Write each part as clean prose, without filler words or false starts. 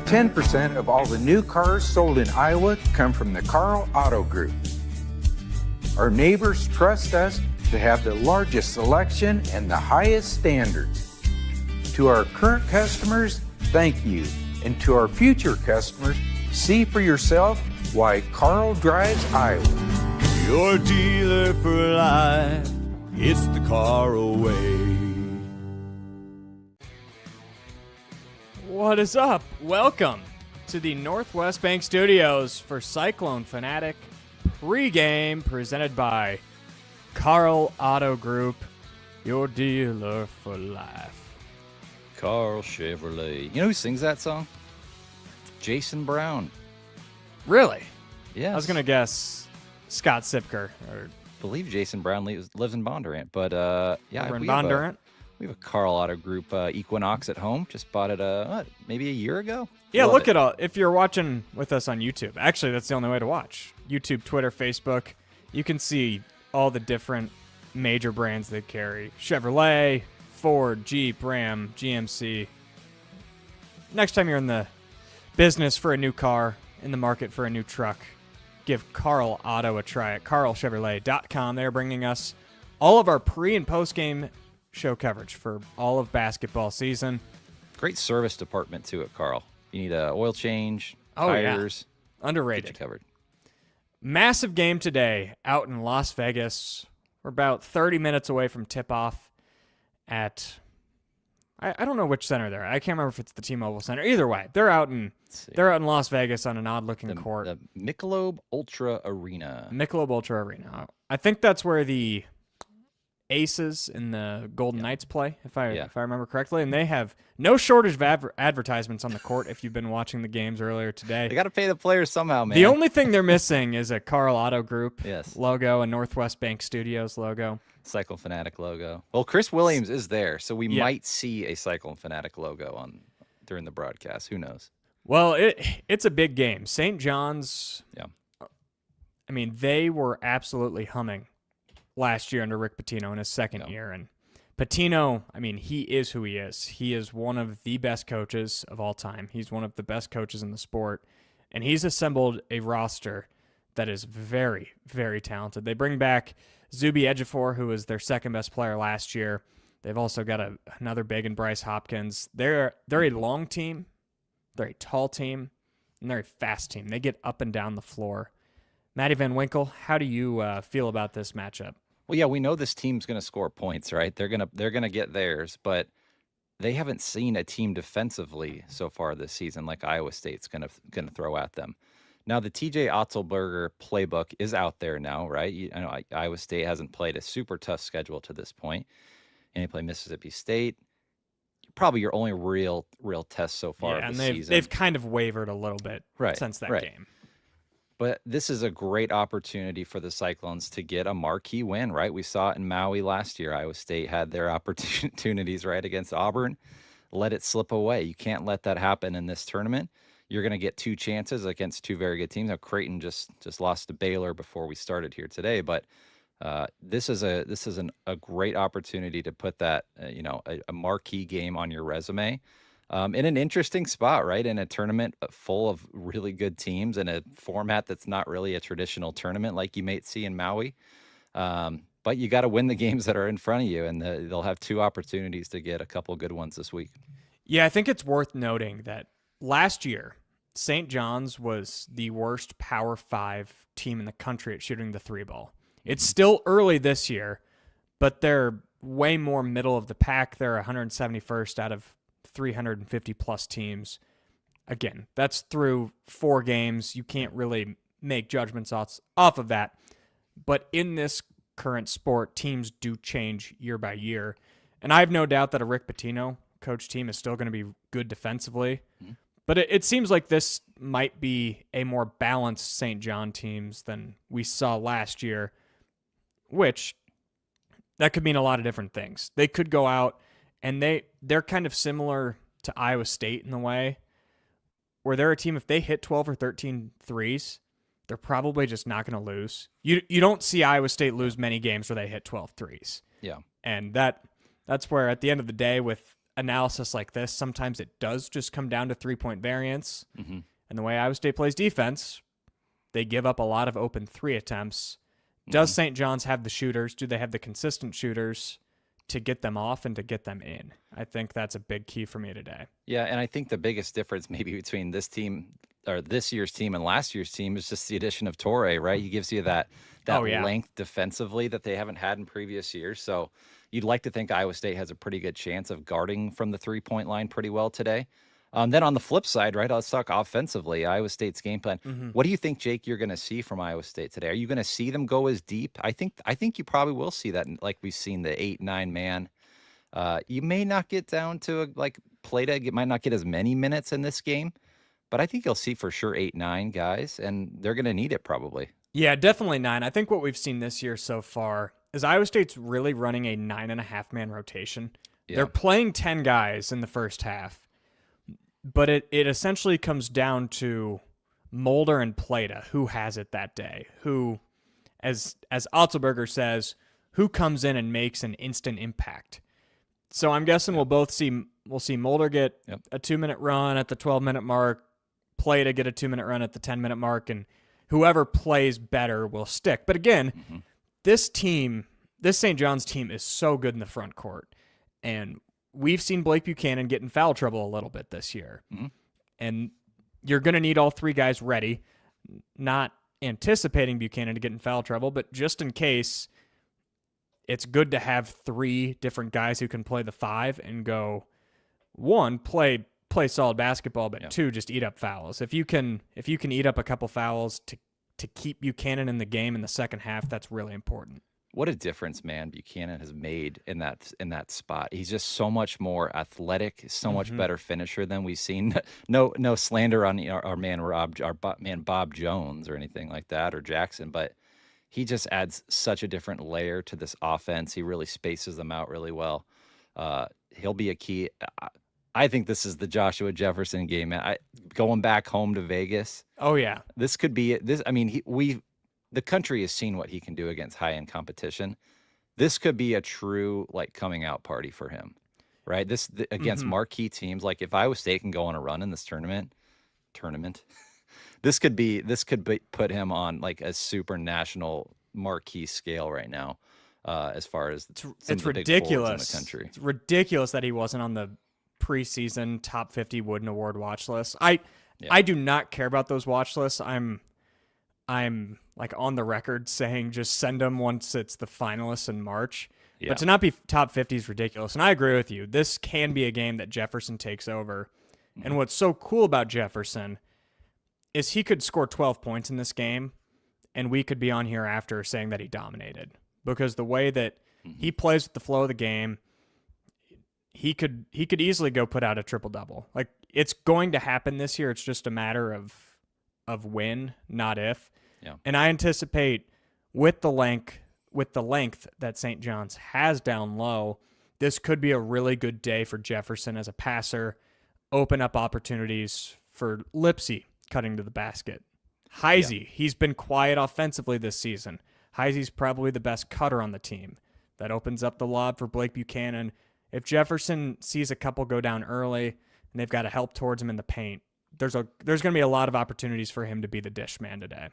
10% of all the new cars sold in Iowa come from the Karl Auto Group. Our neighbors trust us to have the largest selection and the highest standards. To our current customers, thank you. And to our future customers, see for yourself why Karl drives Iowa. Your dealer for life, it's the Karl way. What is up? Welcome to the Northwest Bank Studios for Cyclone Fanatic pregame presented by Karl Auto Group, your dealer for life. Karl Chevrolet. You know who sings that song? Jason Brown. Really? Yes. I was going to guess Scott Sipker. Or I believe Jason Brown lives in Bondurant. But, yeah. we're in Bondurant? We have a Karl Auto Group Equinox at home. Just bought it maybe a year ago. Yeah, Love look it. at all. If you're watching with us on YouTube, actually, that's the only way to watch. YouTube, Twitter, Facebook. You can see all the different major brands they carry. Chevrolet, Ford, Jeep, Ram, GMC. Next time you're in the business for a new car, in the market for a new truck, give Karl Auto a try at karlchevrolet.com. They're bringing us all of our pre- and post-game show coverage for all of basketball season. Great service department, too, at Karl. You need an oil change, tires. Yeah. Underrated. Get you covered. Massive game today out in Las Vegas. We're about 30 minutes away from tip-off at, I don't know which center they're at. I can't remember if it's the T-Mobile Center. Either way, they're out in Las Vegas on an odd-looking court. The Michelob Ultra Arena. Michelob Ultra Arena. I think that's where the Aces and the Golden Knights play, if I remember correctly. And they have no shortage of advertisements on the court if you've been watching the games earlier today. They got to pay the players somehow, man. The only thing they're missing is a Karl Auto Group Yes. logo, a Northwest Bank Studios logo. Cyclone Fanatic logo. Well, Chris Williams is there, so we might see a Cyclone Fanatic logo during the broadcast. Who knows? Well, it's a big game. St. John's, Yeah. I mean, they were absolutely humming last year under Rick Pitino in his second year. And Pitino, I mean, he is who he is. He is one of the best coaches of all time. He's one of the best coaches in the sport. And he's assembled a roster that is very, very talented. They bring back Zuby Ejiofor, who was their second best player last year. They've also got another big in Bryce Hopkins. They're a long team. They're a tall team. And they're a fast team. They get up and down the floor. Matty Van Winkle, how do you feel about this matchup? Well, yeah, we know this team's going to score points, right? They're gonna get theirs, but they haven't seen a team defensively so far this season like Iowa State's gonna throw at them. Now, the TJ Otzelberger playbook is out there now, right? I know Iowa State hasn't played a super tough schedule to this point, and they play Mississippi State. Probably your only real test so far of the season. They've kind of wavered a little bit since that game. But this is a great opportunity for the Cyclones to get a marquee win, right? We saw it in Maui last year. Iowa State had their opportunities, right, against Auburn. Let it slip away. You can't let that happen in this tournament. You're going to get two chances against two very good teams. Now, Creighton just lost to Baylor before we started here today, but this is a great opportunity to put that, a marquee game on your resume. In an interesting spot, right? In a tournament full of really good teams in a format that's not really a traditional tournament like you might see in Maui. But you got to win the games that are in front of you, and they'll have two opportunities to get a couple good ones this week. Yeah, I think it's worth noting that last year, St. John's was the worst Power 5 team in the country at shooting the three ball. It's still early this year, but they're way more middle of the pack. They're 171st out of 350 plus teams. Again, that's through 4 games. You can't really make judgments off of that. But in this current sport, teams do change year by year. And I have no doubt that a Rick Pitino coach team is still going to be good defensively. Mm-hmm. But it seems like this might be a more balanced St. John teams than we saw last year, which that could mean a lot of different things. They could go out and they're kind of similar to Iowa State in the way where they're a team, if they hit 12 or 13 threes, they're probably just not going to lose. You don't see Iowa State lose many games where they hit 12 threes. Yeah. And that's where at the end of the day with analysis like this, sometimes it does just come down to 3-point variance. Mm-hmm. And the way Iowa State plays defense, they give up a lot of open 3 attempts. Does St. John's have the shooters? Do they have the consistent shooters to get them off and to get them in? I think that's a big key for me today. Yeah, and I think the biggest difference maybe between this team or this year's team and last year's team is just the addition of Torrey, right? He gives you that length defensively that they haven't had in previous years. So you'd like to think Iowa State has a pretty good chance of guarding from the 3-point line pretty well today. Then on the flip side, right, let's talk offensively, Iowa State's game plan. What do you think, Jake, you're going to see from Iowa State today? Are you going to see them go as deep? I think you probably will see that, like we've seen the 8-9 man. You may not get down to you might not get as many minutes in this game, but I think you'll see for sure 8-9 guys, and they're going to need it probably. Yeah, definitely 9. I think what we've seen this year so far is Iowa State's really running a 9.5-man rotation. Yeah. They're playing 10 guys in the first half. But it essentially comes down to Mulder and Plata, who has it that day, who, as Otzelberger says, who comes in and makes an instant impact. So I'm guessing we'll see Mulder get a 2-minute run at the 12-minute mark, Plata get a 2-minute run at the 10-minute mark, and whoever plays better will stick. But again, this St. John's team is so good in the front court, and we've seen Blake Buchanan get in foul trouble a little bit this year. And you're going to need all 3 guys ready, not anticipating Buchanan to get in foul trouble, but just in case, it's good to have 3 different guys who can play the 5 and go, 1, play solid basketball, but 2, just eat up fouls. If you can eat up a couple fouls to keep Buchanan in the game in the second half, that's really important. What a difference, man, Buchanan has made in that spot. He's just so much more athletic, so much better finisher than we've seen. No slander on our man Bob Jones or anything like that, or Jackson, but he just adds such a different layer to this offense. He really spaces them out really well. He'll be a key. I think this is the Joshua Jefferson game. Going back home to Vegas. Oh yeah, this could be this. I mean, the country has seen what he can do against high-end competition. This could be a true coming out party for him, right? Against marquee teams. Like if Iowa State can go on a run in this tournament, this could put him on a super national marquee scale right now. As far as it's ridiculous in the country, it's ridiculous that he wasn't on the preseason top 50 Wooden Award watch list. I do not care about those watch lists. I'm on the record saying just send them once it's the finalists in March. Yeah. But to not be top 50 is ridiculous. And I agree with you. This can be a game that Jefferson takes over. And what's so cool about Jefferson is he could score 12 points in this game, and we could be on here after saying that he dominated. Because the way that he plays with the flow of the game, he could easily go put out a triple-double. It's going to happen this year. It's just a matter of when, not if. Yeah. And I anticipate with the length that St. John's has down low, this could be a really good day for Jefferson as a passer, open up opportunities for Lipsy cutting to the basket. Heisey, he's been quiet offensively this season. Heisey's probably the best cutter on the team. That opens up the lob for Blake Buchanan. If Jefferson sees a couple go down early and they've got to help towards him in the paint, there's going to be a lot of opportunities for him to be the dish man today.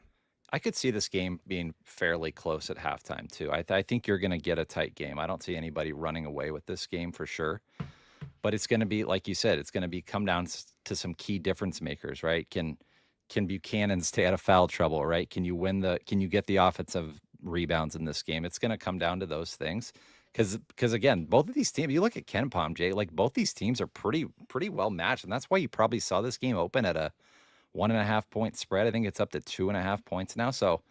I could see this game being fairly close at halftime, too. I think you're going to get a tight game. I don't see anybody running away with this game for sure. But it's going to be, like you said, it's going to come down to some key difference makers, right? Can Buchanan stay out of foul trouble, right? Can you get the offensive rebounds in this game? It's going to come down to those things. Because again, both of these teams, you look at Ken Palm, Jay, both these teams are pretty well matched. And that's why you probably saw this game open at a 1.5 point spread. I think it's up to 2.5 points now. So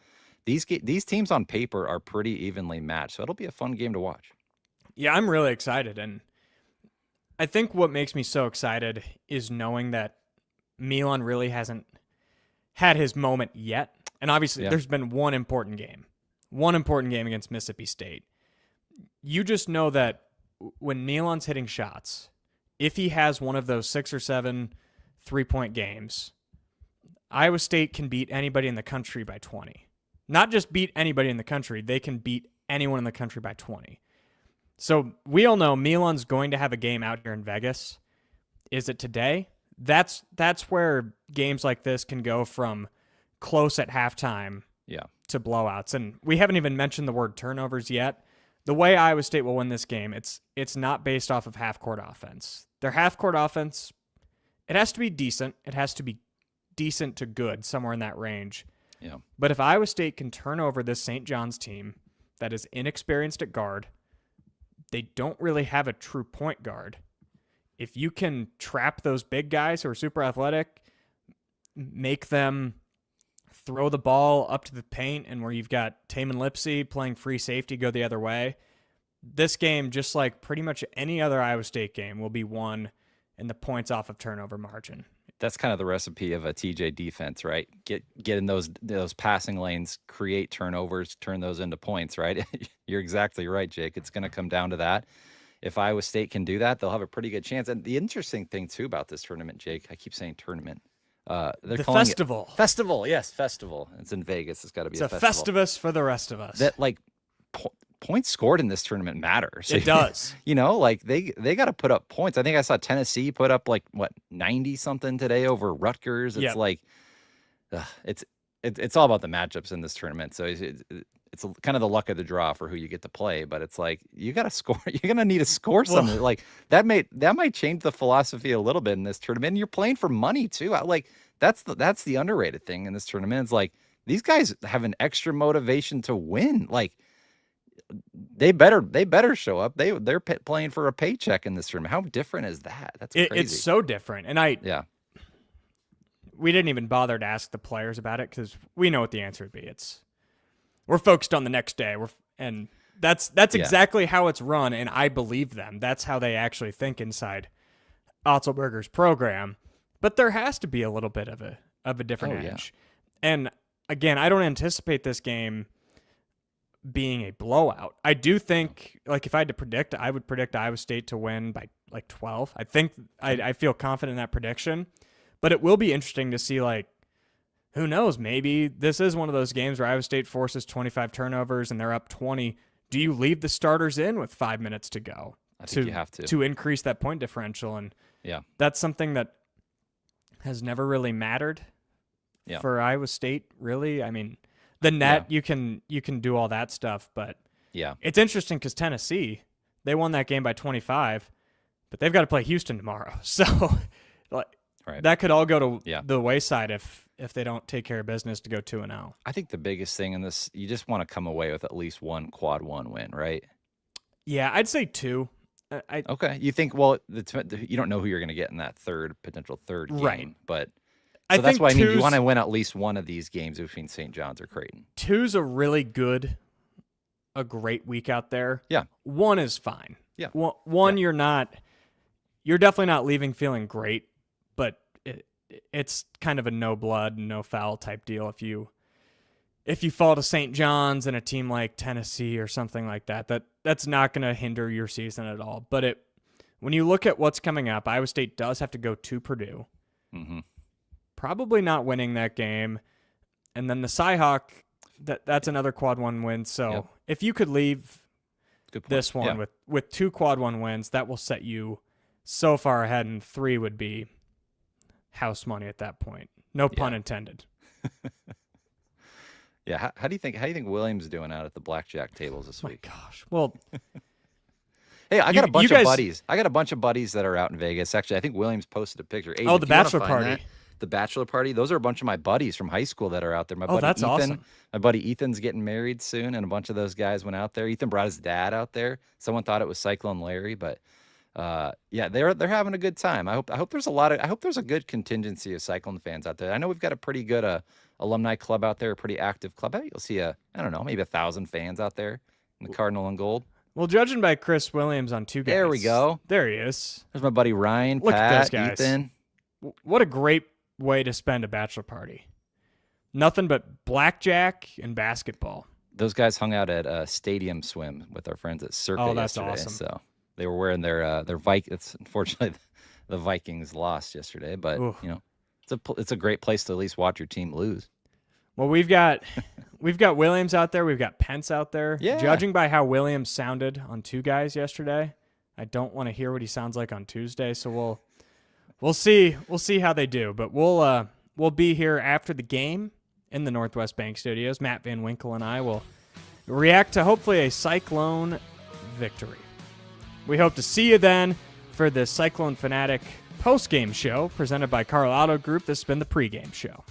these teams on paper are pretty evenly matched. So it'll be a fun game to watch. Yeah, I'm really excited. And I think what makes me so excited is knowing that Milan really hasn't had his moment yet. And obviously there's been one important game against Mississippi State. You just know that when Milan's hitting shots, if he has one of those 6 or 7 3-point games, Iowa State can beat anybody in the country by 20. Not just beat anybody in the country, they can beat anyone in the country by 20. So we all know Milan's going to have a game out here in Vegas. Is it today? That's where games like this can go from close at halftime to blowouts. And we haven't even mentioned the word turnovers yet. The way Iowa State will win this game, it's not based off of half-court offense. Their half-court offense, it has to be decent. It has to be decent to good, somewhere in that range. Yeah. But if Iowa State can turn over this St. John's team that is inexperienced at guard, they don't really have a true point guard. If you can trap those big guys who are super athletic, make them throw the ball up to the paint, and where you've got Taman Lipsey playing free safety go the other way, this game, just like pretty much any other Iowa State game, will be won in the points off of turnover margin. That's kind of the recipe of a TJ defense, right? Get in those passing lanes, create turnovers, turn those into points, right? You're exactly right, Jake. It's going to come down to that. If Iowa State can do that, they'll have a pretty good chance. And the interesting thing, too, about this tournament, Jake, I keep saying tournament. They're calling festival. Festival, yes, festival. It's in Vegas. It's got to be a festival. It's a Festivus for the rest of us. That, like, points scored in this tournament matter. So, it does. You know, like, they got to put up points. I think I saw Tennessee put up, like, 90-something today over Rutgers. It's like, it's all about the matchups in this tournament. So it's kind of the luck of the draw for who you get to play, but it's like you got to score. You're gonna need to score something. Like that might change the philosophy a little bit in this tournament. And you're playing for money too. Like that's the underrated thing in this tournament. It's like these guys have an extra motivation to win. Like they better show up. They're playing for a paycheck in this tournament. How different is that? That's crazy. It's so different. And we didn't even bother to ask the players about it because we know what the answer would be. We're focused on the next day. And that's exactly how it's run, and I believe them. That's how they actually think inside Otzelberger's program. But there has to be a little bit of a different edge. Yeah. And again, I don't anticipate this game being a blowout. I do think, like, if I had to predict, I would predict Iowa State to win by like 12. I think I feel confident in that prediction. But it will be interesting to see, like, who knows? Maybe this is one of those games where Iowa State forces 25 turnovers and they're up 20. Do you leave the starters in with 5 minutes to go? I think you have to increase that point differential. And that's something that has never really mattered for Iowa State, really. I mean, the net, you can do all that stuff, but it's interesting because Tennessee, they won that game by 25, but they've got to play Houston tomorrow. So that could all go to the wayside if they don't take care of business to go 2-0. I think the biggest thing in this, you just want to come away with at least one quad one win, right? Yeah, I'd say 2. Okay. You think, well, you don't know who you're going to get in that potential third game, right? But so that's why you want to win at least one of these games between St. John's or Creighton. 2's a great week out there. Yeah. 1 is fine. Yeah. One, you're definitely not leaving feeling great, but it's kind of a no blood, no foul type deal. If you fall to St. John's and a team like Tennessee or something like that's not going to hinder your season at all. But when you look at what's coming up, Iowa State does have to go to Purdue. Mm-hmm. Probably not winning that game. And then the Cyhawk, that's another quad one win. So if you could leave this one with 2 quad one wins, that will set you so far ahead, and 3 would be house money at that point. No pun intended. Yeah. How do you think Williams doing out at the blackjack tables this week? My gosh. Well, hey, I got a bunch of buddies. I got a bunch of buddies that are out in Vegas. Actually, I think Williams posted a picture. The bachelor party. The bachelor party. Those are a bunch of my buddies from high school that are out there. That's awesome. My buddy Ethan's getting married soon, and a bunch of those guys went out there. Ethan brought his dad out there. Someone thought it was Cyclone Larry, but they're having a good time. I hope there's a good contingency of Cyclone fans out there. I know we've got a pretty good alumni club out there, a pretty active club. I think you'll see maybe 1,000 fans out there in the Cardinal and Gold. Well, judging by Chris Williams on 2 guys. There we go. There he is. There's my buddy Ryan, Look Pat, at those guys. Ethan. What a great way to spend a bachelor party. Nothing but blackjack and basketball. Those guys hung out at Stadium Swim with our friends at Circa yesterday. Awesome. So they were wearing their Vikings. Unfortunately, the Vikings lost yesterday, but it's a great place to at least watch your team lose. Well, we've got Williams out there. We've got Pence out there. Yeah. Judging by how Williams sounded on Two Guys yesterday, I don't want to hear what he sounds like on Tuesday. So we'll see. We'll see how they do. But we'll be here after the game in the Northwest Bank Studios. Matt Van Winkle and I will react to hopefully a Cyclone victory. We hope to see you then for the Cyclone Fanatic post-game show presented by Karl Auto Group. This has been the pregame show.